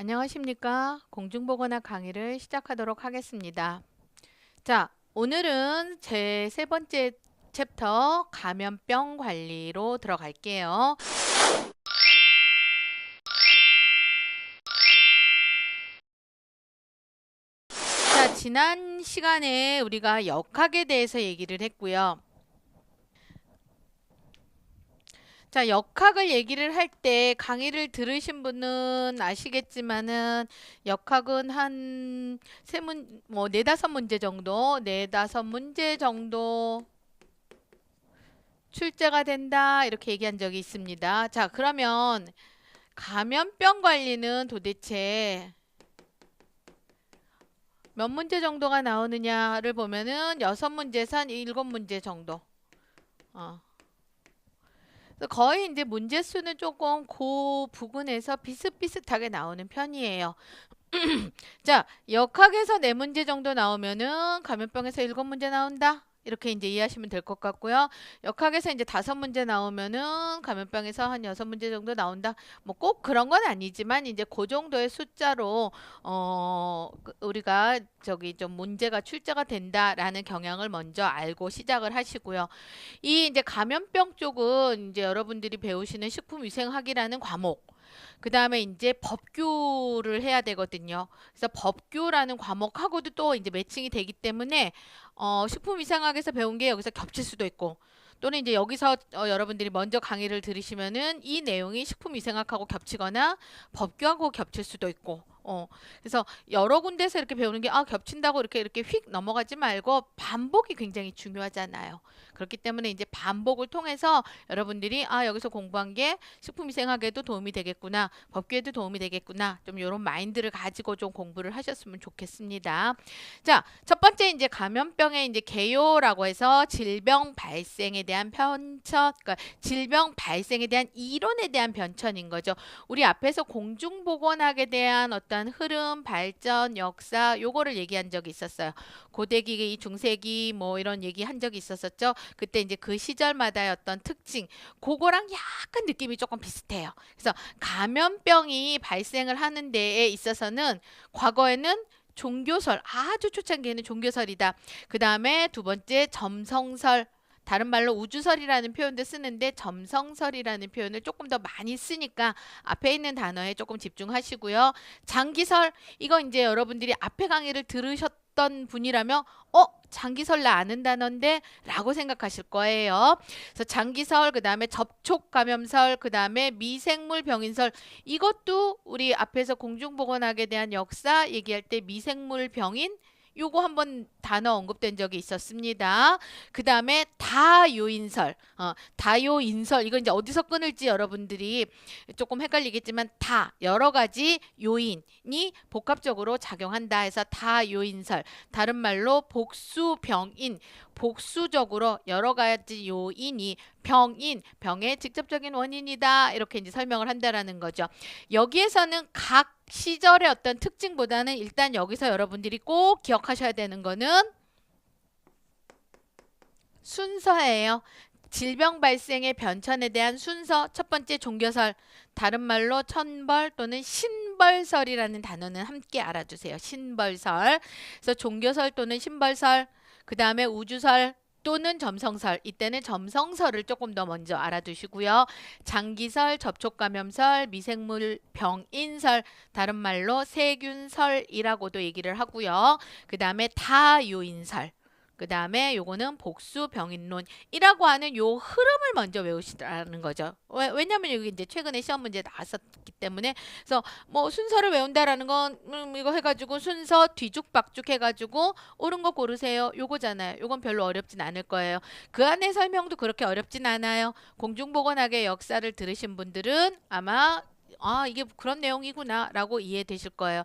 안녕하십니까. 공중보건학 강의를 시작하도록 하겠습니다. 자, 오늘은 제 세 번째 챕터 감염병 관리로 들어갈게요. 자, 지난 시간에 우리가 역학에 대해서 얘기를 했고요. 자, 역학을 얘기를 할 때 강의를 들으신 분은 아시겠지만은 역학은 한 네다섯 문제 정도 출제가 된다 이렇게 얘기한 적이 있습니다. 자, 그러면 감염병 관리는 도대체 몇 문제 정도가 나오느냐를 보면은 6문제에서 한 7문제 정도. 그래서 거의 이제 문제 수는 조금 그 부분에서 비슷비슷하게 나오는 편이에요. 자, 역학에서 4문제 정도 나오면은 감염병에서 7문제 나온다. 이렇게 이제 이해하시면 될 것 같고요. 역학에서 이제 5문제 나오면은 감염병에서 한 6문제 정도 나온다. 뭐 꼭 그런 건 아니지만 이제 그 정도의 숫자로 우리가 좀 문제가 출제가 된다라는 경향을 먼저 알고 시작을 하시고요. 이 이제 감염병 쪽은 이제 여러분들이 배우시는 식품위생학이라는 과목, 그 다음에 이제 법규를 해야 되거든요. 그래서 법규라는 과목하고도 또 이제 매칭이 되기 때문에 식품위생학에서 배운 게 여기서 겹칠 수도 있고, 또는 이제 여기서 여러분들이 먼저 강의를 들으시면은 이 내용이 식품위생학하고 겹치거나 법규하고 겹칠 수도 있고, 그래서 여러 군데서 이렇게 배우는 게 겹친다고 이렇게 휙 넘어가지 말고 반복이 굉장히 중요하잖아요. 그렇기 때문에 이제 반복을 통해서 여러분들이 여기서 공부한 게 식품위생학에도 도움이 되겠구나, 법규에도 도움이 되겠구나, 좀 이런 마인드를 가지고 좀 공부를 하셨으면 좋겠습니다. 자, 첫 번째 이제 감염병의 이제 개요라고 해서 질병 발생에 대한 편천, 그러니까 질병 발생에 대한 이론에 대한 변천인 거죠. 우리 앞에서 공중보건학에 대한 어떤 흐름, 발전, 역사 요거를 얘기한 적이 있었어요. 고대기, 중세기 뭐 이런 얘기 한 적이 있었었죠. 그때 이제 그 시절마다의 어떤 특징, 그거랑 약간 느낌이 조금 비슷해요. 그래서 감염병이 발생을 하는 데에 있어서는 과거에는 종교설, 아주 초창기에는 종교설이다. 그 다음에 두 번째 점성설, 다른 말로 우주설이라는 표현도 쓰는데 점성설이라는 표현을 조금 더 많이 쓰니까 앞에 있는 단어에 조금 집중하시고요. 장기설, 이거 이제 여러분들이 앞에 강의를 들으셨던 분이라면 장기설 나 아는 단어인데 라고 생각하실 거예요. 그래서 장기설, 그 다음에 접촉감염설, 그 다음에 미생물 병인설, 이것도 우리 앞에서 공중보건학에 대한 역사 얘기할 때 미생물 병인 요거 한번 단어 언급된 적이 있었습니다. 그 다음에 다요인설, 다요인설, 이거 이제 어디서 끊을지 여러분들이 조금 헷갈리겠지만 여러 가지 요인이 복합적으로 작용한다 해서 다요인설, 다른 말로 복수병인, 복수적으로 여러 가지 요인이 병의 직접적인 원인이다 이렇게 이제 설명을 한다라는 거죠. 여기에서는 각 시절의 어떤 특징보다는 일단 여기서 여러분들이 꼭 기억하셔야 되는 거는 순서예요. 질병 발생의 변천에 대한 순서. 첫 번째 종교설, 다른 말로 천벌 또는 신벌설이라는 단어는 함께 알아두세요. 신벌설. 그래서 종교설 또는 신벌설, 그 다음에 우주설 또는 점성설, 이때는 점성설을 조금 더 먼저 알아두시고요. 장기설, 접촉감염설, 미생물 병인설, 다른 말로 세균설이라고도 얘기를 하고요. 그 다음에 다요인설, 그 다음에 요거는 복수병인론이라고 하는 요 흐름을 먼저 외우시라는 거죠. 왜냐면 여기 이제 최근에 시험 문제 나왔었기 때문에. 그래서 뭐 순서를 외운다라는 건 이거 해가지고 순서 뒤죽박죽 해가지고 옳은 거 고르세요 요거잖아요. 요건 별로 어렵진 않을 거예요. 그 안에 설명도 그렇게 어렵진 않아요. 공중보건학의 역사를 들으신 분들은 아마 이게 그런 내용이구나 라고 이해되실 거예요.